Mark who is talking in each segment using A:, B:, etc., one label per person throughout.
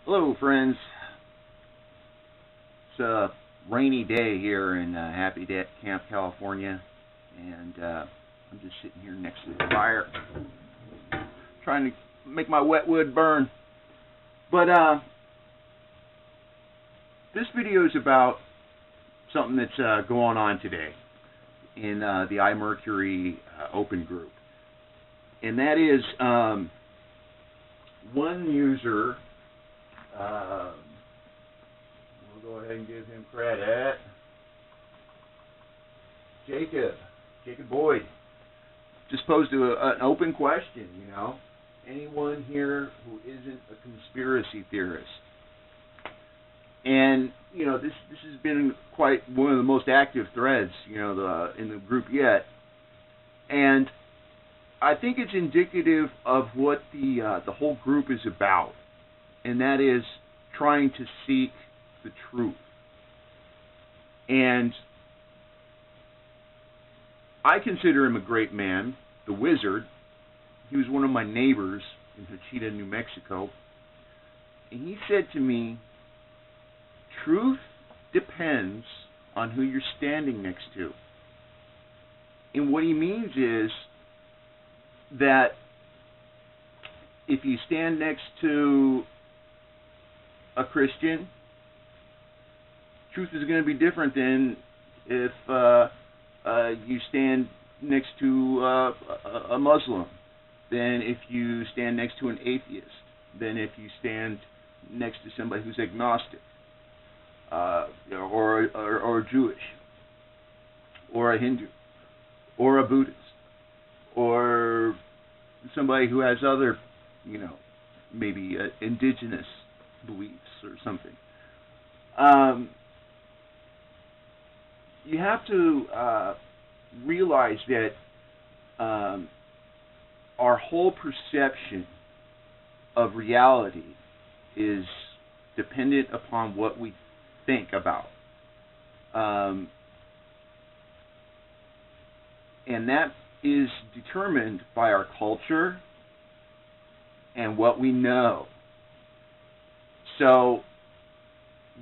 A: Hello, friends. It's a rainy day here in Happy Camp, California, and I'm just sitting here next to the fire, trying to make my wet wood burn. But this video is about something that's going on today in the imercury open group, and that is one user. We'll go ahead and give him credit. Jacob Boyd, just posed an open question. Anyone here who isn't a conspiracy theorist? And this has been quite one of the most active threads in the group yet, and I think it's indicative of what the whole group is about, and that is trying to seek the truth. And I consider him a great man, the Wizard. He was one of my neighbors in Hachita, New Mexico, and he said to me, truth depends on who you're standing next to. And what he means is that if you stand next to a Christian, truth is going to be different than if you stand next to a Muslim, than if you stand next to an atheist, than if you stand next to somebody who's agnostic, or Jewish, or a Hindu, or a Buddhist, or somebody who has other, maybe indigenous beliefs or something. You have to realize that our whole perception of reality is dependent upon what we think about. And that is determined by our culture and what we know. So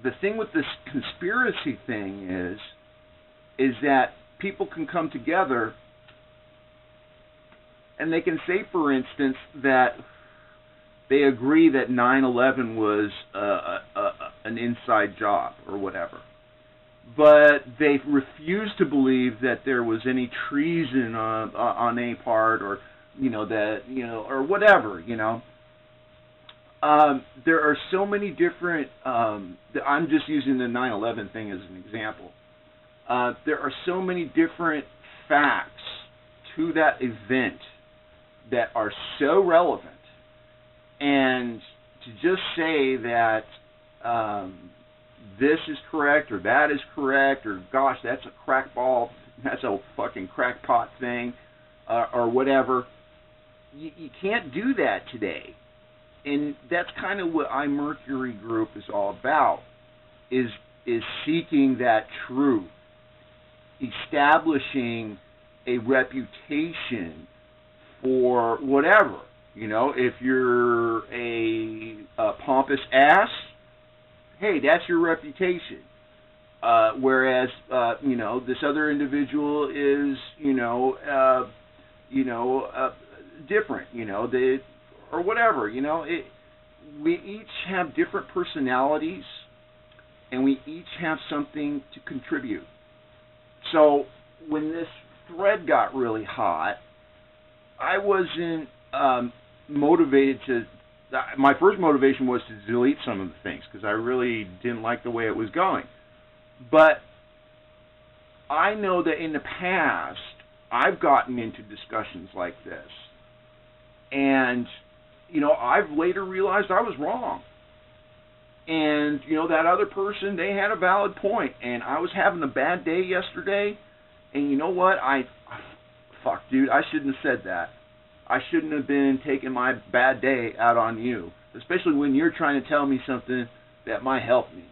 A: the thing with this conspiracy thing is that people can come together and they can say, for instance, that they agree that 9/11 was an inside job or whatever, but they refuse to believe that there was any treason on any part, or or whatever. There are so many different. I'm just using the 9/11 thing as an example. There are so many different facts to that event that are so relevant, and to just say that this is correct or that is correct, or gosh, that's a crackball, that's a fucking crackpot thing, or whatever, you can't do that today. And that's kind of what imercury group is all about, is seeking that truth, establishing a reputation for whatever. If you're a pompous ass, hey, that's your reputation. Whereas this other individual is different. They, or whatever. We each have different personalities, and we each have something to contribute. So when this thread got really hot, I wasn't motivated to. My first motivation was to delete some of the things because I really didn't like the way it was going. But I know that in the past I've gotten into discussions like this, and I've later realized I was wrong. And that other person, they had a valid point, and I was having a bad day yesterday, and you know what? Fuck, dude, I shouldn't have said that. I shouldn't have been taking my bad day out on you, especially when you're trying to tell me something that might help me.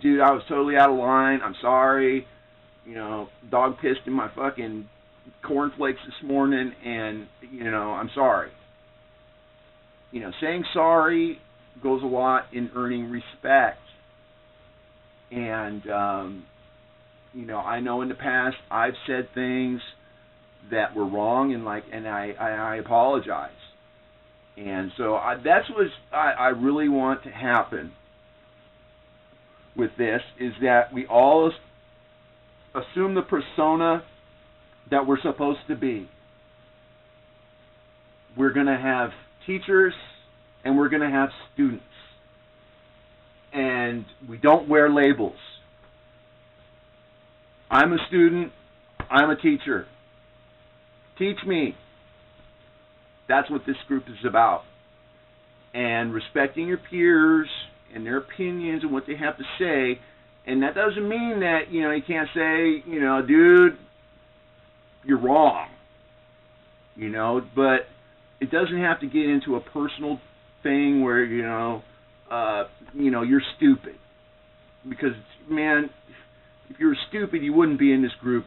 A: Dude, I was totally out of line. I'm sorry. Dog pissed in my fucking cornflakes this morning, and, I'm sorry. Saying sorry goes a lot in earning respect. And, I know in the past I've said things that were wrong, and I apologize. And so that's what I really want to happen with this, is that we all assume the persona that we're supposed to be. We're going to have teachers and we're going to have students. And we don't wear labels. I'm a student, I'm a teacher. Teach me. That's what this group is about. And respecting your peers and their opinions and what they have to say. And that doesn't mean that, you can't say, dude, you're wrong. But it doesn't have to get into a personal thing where, you're stupid. Because, man, if you were stupid, you wouldn't be in this group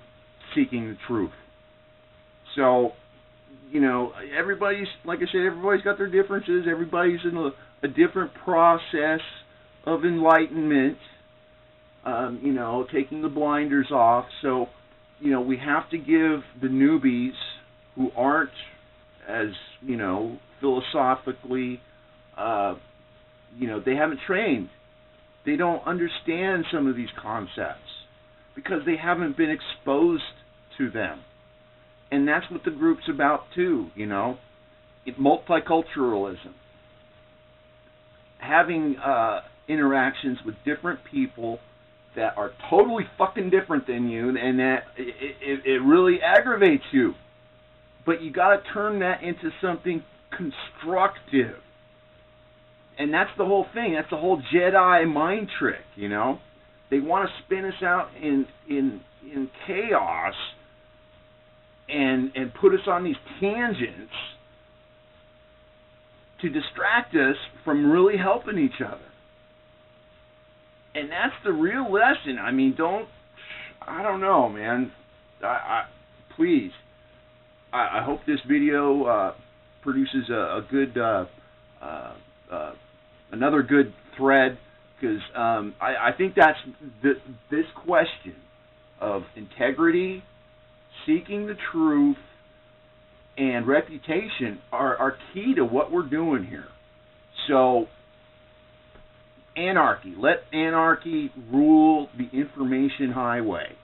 A: seeking the truth. So, everybody's, like I said, everybody's got their differences. Everybody's in a different process of enlightenment, taking the blinders off. So, we have to give the newbies who aren't as, philosophically, they haven't trained. They don't understand some of these concepts because they haven't been exposed to them. And that's what the group's about too, multiculturalism. Having interactions with different people that are totally fucking different than you, and that it really aggravates you. But you got to turn that into something constructive. And that's the whole thing. That's the whole Jedi mind trick, They want to spin us out in chaos and put us on these tangents to distract us from really helping each other. And that's the real lesson. I don't know, man. Please. I hope this video produces a good, another good thread, because I think that's this question of integrity, seeking the truth, and reputation are key to what we're doing here. So, anarchy. Let anarchy rule the information highway.